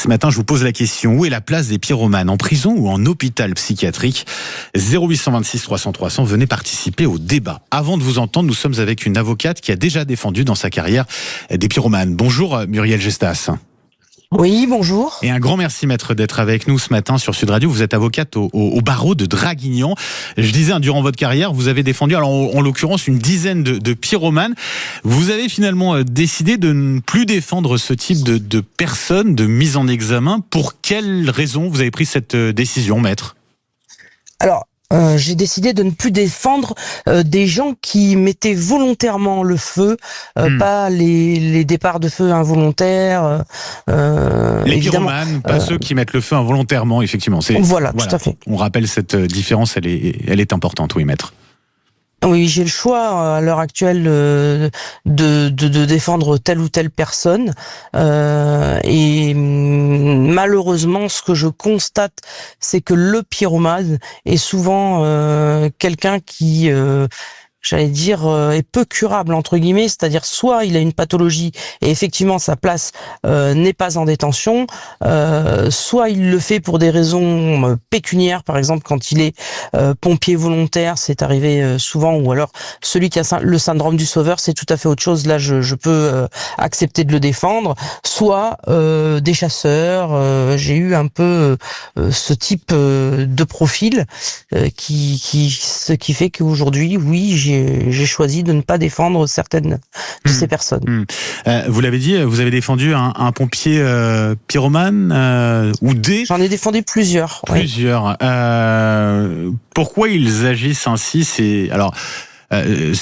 Ce matin, je vous pose la question, où est la place des pyromanes, en prison ou en hôpital psychiatrique? 0826 300 300, venez participer au débat. Avant de vous entendre, nous sommes avec une avocate qui a déjà défendu dans sa carrière des pyromanes. Bonjour Muriel Gestas. Oui, bonjour. Et un grand merci, maître, d'être avec nous ce matin sur Sud Radio. Vous êtes avocate au barreau de Draguignan. Je disais, durant votre carrière, vous avez défendu, alors en l'occurrence, une dizaine de pyromanes. Vous avez finalement décidé de ne plus défendre ce type de personnes, de mise en examen. Pour quelles raisons vous avez pris cette décision, maître? Alors, j'ai décidé de ne plus défendre des gens qui mettaient volontairement le feu, pas les départs de feu involontaires. Les pyromanes, pas ceux qui mettent le feu involontairement, effectivement. Voilà, tout à fait. On rappelle cette différence, elle est importante, oui, maître. Oui, j'ai le choix à l'heure actuelle de défendre telle ou telle personne, et malheureusement, ce que je constate, c'est que le pyromane est souvent quelqu'un qui j'allais dire, est peu curable, entre guillemets, c'est-à-dire soit il a une pathologie et effectivement sa place n'est pas en détention, soit il le fait pour des raisons pécuniaires, par exemple quand il est pompier volontaire, c'est arrivé souvent, ou alors celui qui a le syndrome du sauveur, c'est tout à fait autre chose, là je peux accepter de le défendre, soit des chasseurs, j'ai eu un peu ce type de profil ce qui fait qu'aujourd'hui, oui, j'ai choisi de ne pas défendre certaines de ces personnes. Vous l'avez dit, vous avez défendu un pompier pyromane ou des... J'en ai défendu plusieurs. Plusieurs. Oui. Pourquoi ils agissent ainsi? Alors,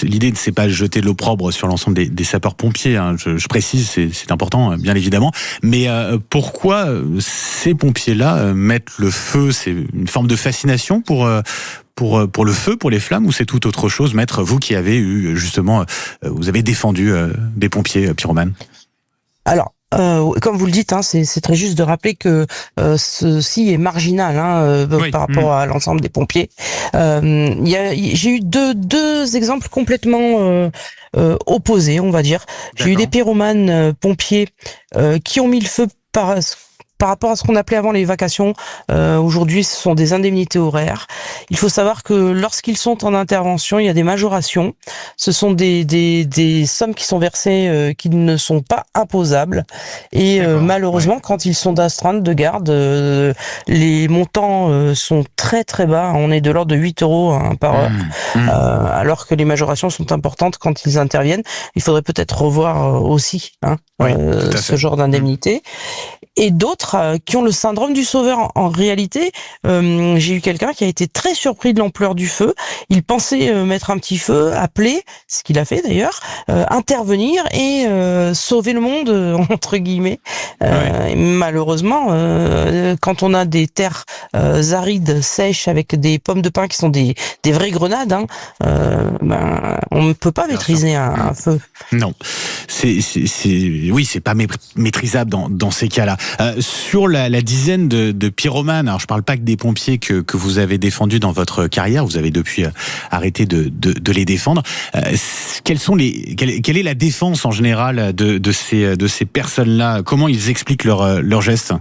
l'idée, c'est pas de jeter de l'opprobre sur l'ensemble des sapeurs-pompiers. Hein. Je précise, c'est important, bien évidemment. Mais pourquoi ces pompiers-là mettent le feu? C'est une forme de fascination pour le feu, pour les flammes, ou c'est tout autre chose, maître, vous qui avez eu justement, vous avez défendu des pompiers pyromanes? Alors, comme vous le dites, hein, c'est très juste de rappeler que ceci est marginal oui. Par rapport à l'ensemble des pompiers. J'ai eu deux exemples complètement opposés, on va dire. J'ai eu des pyromanes pompiers qui ont mis le feu par rapport à ce qu'on appelait avant les vacations. Aujourd'hui, ce sont des indemnités horaires. Il faut savoir que lorsqu'ils sont en intervention, il y a des majorations. Ce sont des sommes qui sont versées qui ne sont pas imposables. Et malheureusement, quand ils sont d'astreinte de garde, les montants sont très très bas. On est de l'ordre de 8 € par heure, alors que les majorations sont importantes quand ils interviennent. Il faudrait peut-être revoir aussi ce genre d'indemnité. Et d'autres qui ont le syndrome du sauveur. En réalité, j'ai eu quelqu'un qui a été très surpris de l'ampleur du feu. Il pensait mettre un petit feu, appeler, ce qu'il a fait d'ailleurs, intervenir et sauver le monde, entre guillemets. Malheureusement, quand on a des terres arides, sèches, avec des pommes de pin qui sont des vraies grenades, on ne peut pas maîtriser un feu. Non, oui, c'est pas maîtrisable dans ces cas-là. Sur la dizaine de pyromanes, alors je parle pas que des pompiers que vous avez défendus dans votre carrière, vous avez depuis arrêté de les défendre. Quelle est la défense en général de ces personnes-là? Comment ils expliquent leurs gestes?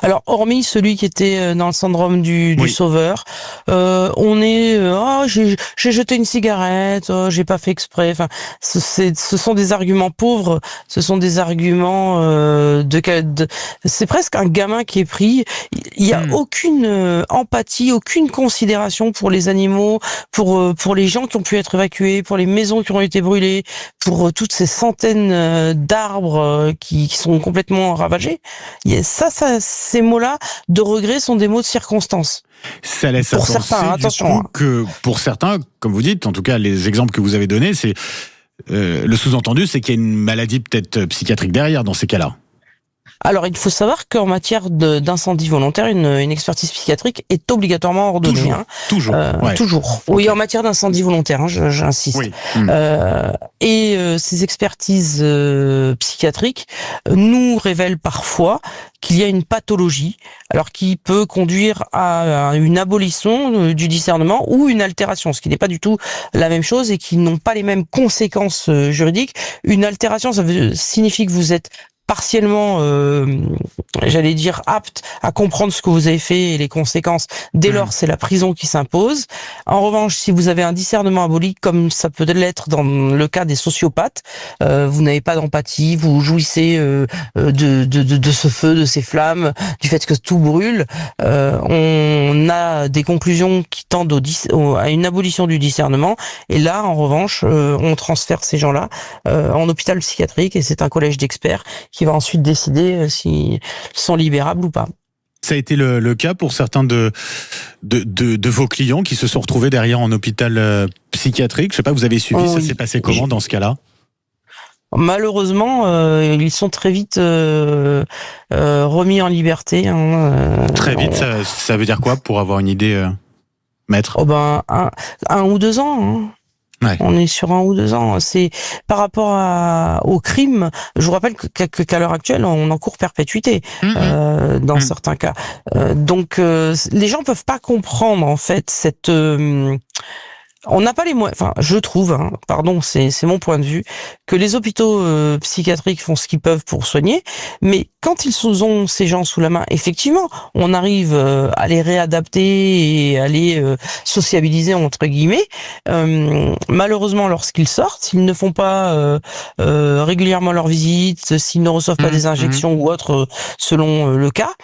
Alors, hormis celui qui était dans le syndrome du sauveur, on est j'ai jeté une cigarette, j'ai pas fait exprès. Enfin, ce sont des arguments pauvres, ce sont des arguments c'est presque un gamin qui est pris. Il y a aucune empathie, aucune considération pour les animaux, pour les gens qui ont pu être évacués, pour les maisons qui ont été brûlées, pour toutes ces centaines d'arbres qui sont complètement ravagés. Ces mots-là de regret sont des mots de circonstance. Ça laisse pour certains, attention. Que pour certains, comme vous dites, en tout cas les exemples que vous avez donnés, c'est le sous-entendu, c'est qu'il y a une maladie peut-être psychiatrique derrière dans ces cas-là. Alors, il faut savoir qu'en matière d'incendie volontaire, une expertise psychiatrique est obligatoirement ordonnée. Toujours. Toujours. Okay. Oui, en matière d'incendie volontaire, j'insiste. Oui. Et ces expertises psychiatriques nous révèlent parfois qu'il y a une pathologie, alors qui peut conduire à une abolition du discernement ou une altération, ce qui n'est pas du tout la même chose et qui n'ont pas les mêmes conséquences juridiques. Une altération, ça signifie que vous êtes partiellement j'allais dire, apte à comprendre ce que vous avez fait et les conséquences. Dès lors, c'est la prison qui s'impose. En revanche, si vous avez un discernement abolique, comme ça peut l'être dans le cas des sociopathes, vous n'avez pas d'empathie, vous jouissez de ce feu, de ces flammes, du fait que tout brûle. On a des conclusions qui tendent à une abolition du discernement. Et là, en revanche, on transfère ces gens-là en hôpital psychiatrique et c'est un collège d'experts qui va ensuite décider s'ils sont libérables ou pas. Ça a été le cas pour certains de vos clients qui se sont retrouvés derrière en hôpital psychiatrique. Je sais pas, vous avez suivi, ça s'est passé comment dans ce cas-là ? Malheureusement, ils sont très vite remis en liberté. Très vite, ça veut dire quoi pour avoir une idée, maître ? Un ou 2 ans. Hein. Ouais. On est sur 1 ou 2 ans. C'est par rapport au crime. Je vous rappelle qu'à l'heure actuelle, on encourt perpétuité dans certains cas. Donc, les gens peuvent pas comprendre en fait cette. On n'a pas les moyens. Enfin, je trouve, pardon, c'est mon point de vue, que les hôpitaux psychiatriques font ce qu'ils peuvent pour soigner, mais quand ils ont ces gens sous la main, effectivement, on arrive à les réadapter et à les sociabiliser entre guillemets. Malheureusement, lorsqu'ils sortent, s'ils ne font pas régulièrement leurs visites, s'ils ne reçoivent pas des injections ou autres, selon le cas,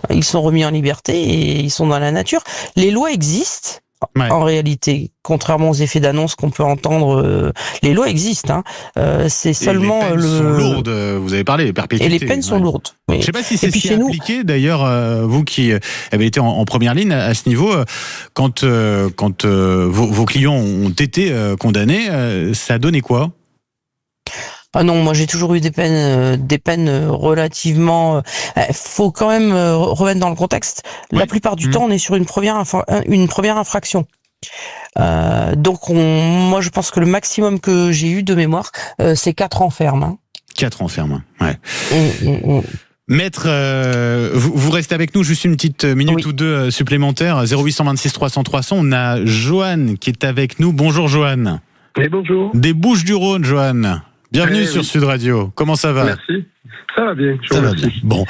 ils sont remis en liberté et ils sont dans la nature. Les lois existent. Ouais. En réalité, contrairement aux effets d'annonce qu'on peut entendre, les lois existent. C'est seulement les peines sont lourdes. Vous avez parlé des perpétuités. Et les peines sont lourdes. Oui. Je ne sais pas si c'est ce qui est appliqué. D'ailleurs, vous qui avez été en première ligne à ce niveau, quand vos clients ont été condamnés, ça a donné quoi ? Ah non, moi j'ai toujours eu des peines relativement. Faut quand même remettre dans le contexte. Oui. La plupart du temps, on est sur une première infraction. Donc moi je pense que le maximum que j'ai eu de mémoire, c'est 4 ans ferme. 4 ans ferme, ouais. Maître, vous restez avec nous juste une petite minute ou deux supplémentaires. 0826 300 300. On a Joanne qui est avec nous. Bonjour Joanne. Et bonjour. Des Bouches-du-Rhône, Joanne. Bienvenue sur Sud Radio. Comment ça va ? Merci. Ça va bien. Ça va bien. Bon,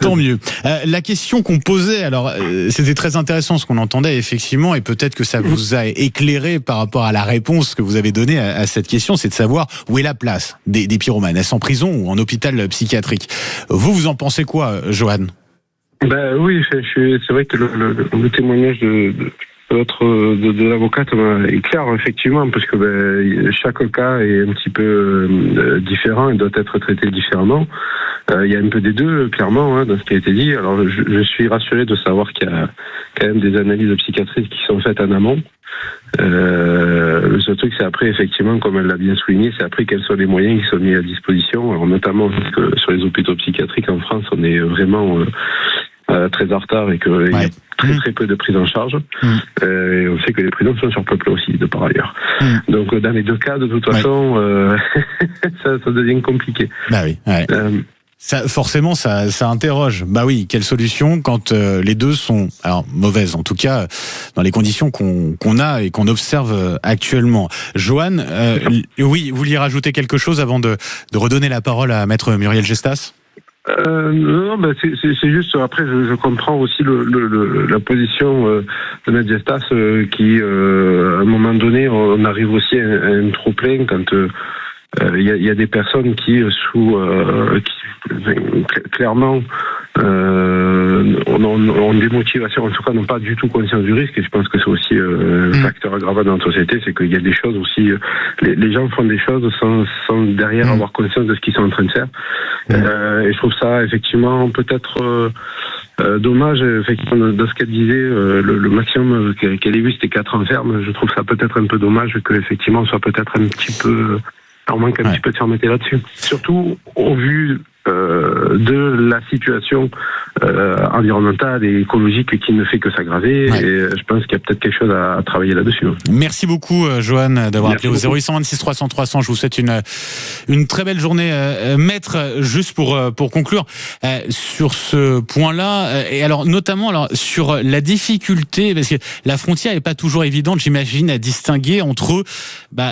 tant mieux. La question qu'on posait, alors c'était très intéressant ce qu'on entendait effectivement, et peut-être que ça vous a éclairé par rapport à la réponse que vous avez donnée à cette question, c'est de savoir où est la place des pyromanes. Est-ce en prison ou en hôpital psychiatrique ? Vous en pensez quoi, Joanne ? Oui, c'est vrai que le témoignage de l'avocate est clair effectivement, parce que chaque cas est un petit peu différent et doit être traité différemment. Il y a un peu des deux clairement dans ce qui a été dit. Alors je suis rassuré de savoir qu'il y a quand même des analyses psychiatriques qui sont faites en amont. Le seul truc, c'est après effectivement, comme elle l'a bien souligné, c'est après quels sont les moyens qui sont mis à disposition. Alors notamment parce que sur les hôpitaux psychiatriques en France, on est vraiment très en retard et qu'il y a très peu de prise en charge. Et on sait que les prisons sont surpeuplées aussi, de par ailleurs. Donc dans les deux cas, de toute façon, ça devient compliqué. Bah oui. Ouais. Ça, forcément, ça interroge. Bah oui, quelle solution quand les deux sont, alors mauvaises en tout cas, dans les conditions qu'on a et qu'on observe actuellement. Joanne, oui, vous vouliez rajouter quelque chose avant de redonner la parole à Maître Muriel Gestas ? Non, c'est juste, après je comprends aussi la position de Maître Gestas qui, à un moment donné, on arrive aussi à un trop-plein quand il y a des personnes qui clairement ont des motivations, en tout cas n'ont pas du tout conscience du risque, et je pense que c'est aussi un facteur aggravant dans notre société, c'est qu'il y a des choses aussi, les gens font des choses sans derrière avoir conscience de ce qu'ils sont en train de faire. Et je trouve ça effectivement peut-être dommage, effectivement, de ce qu'elle disait, le maximum qu'elle ait vu c'était 4 ans ferme. Je trouve ça peut-être un peu dommage qu'effectivement on soit peut-être un petit peu, on manque un petit peu de fermeté là-dessus. Surtout au vu de la situation environnementale et écologique qui ne fait que s'aggraver, et je pense qu'il y a peut-être quelque chose à travailler là-dessus. Merci beaucoup Joanne d'avoir appelé au 0826 300 300. Je vous souhaite une très belle journée. Maître, juste pour conclure sur ce point-là, et alors notamment sur la difficulté, parce que la frontière n'est pas toujours évidente, j'imagine, à distinguer entre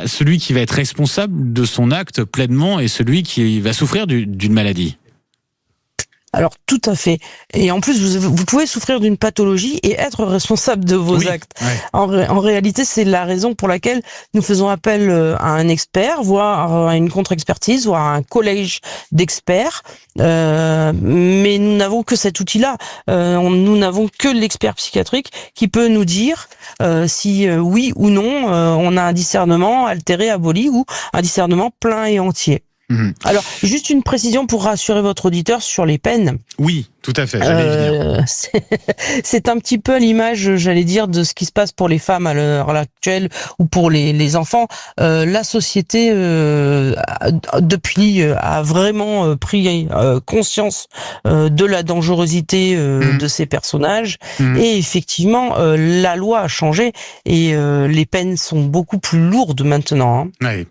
celui qui va être responsable de son acte pleinement et celui qui va souffrir d'une maladie. Alors tout à fait. Et en plus, vous pouvez souffrir d'une pathologie et être responsable de vos actes. Ouais. En réalité, c'est la raison pour laquelle nous faisons appel à un expert, voire à une contre-expertise, voire à un collège d'experts. Mais nous n'avons que cet outil-là. Nous n'avons que l'expert psychiatrique qui peut nous dire si oui ou non on a un discernement altéré, aboli, ou un discernement plein et entier. Alors, juste une précision pour rassurer votre auditeur sur les peines. Oui, tout à fait, j'allais y venir. C'est un petit peu à l'image, j'allais dire, de ce qui se passe pour les femmes à l'heure actuelle ou pour les enfants. La société, depuis, a vraiment pris conscience de la dangerosité de ces personnages. Et effectivement, la loi a changé et les peines sont beaucoup plus lourdes maintenant. Ouais.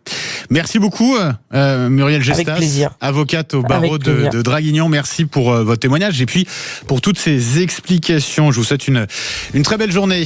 Merci beaucoup, Muriel Gestas, avocate au barreau de Draguignan. Merci pour votre témoignage et puis pour toutes ces explications. Je vous souhaite une très belle journée.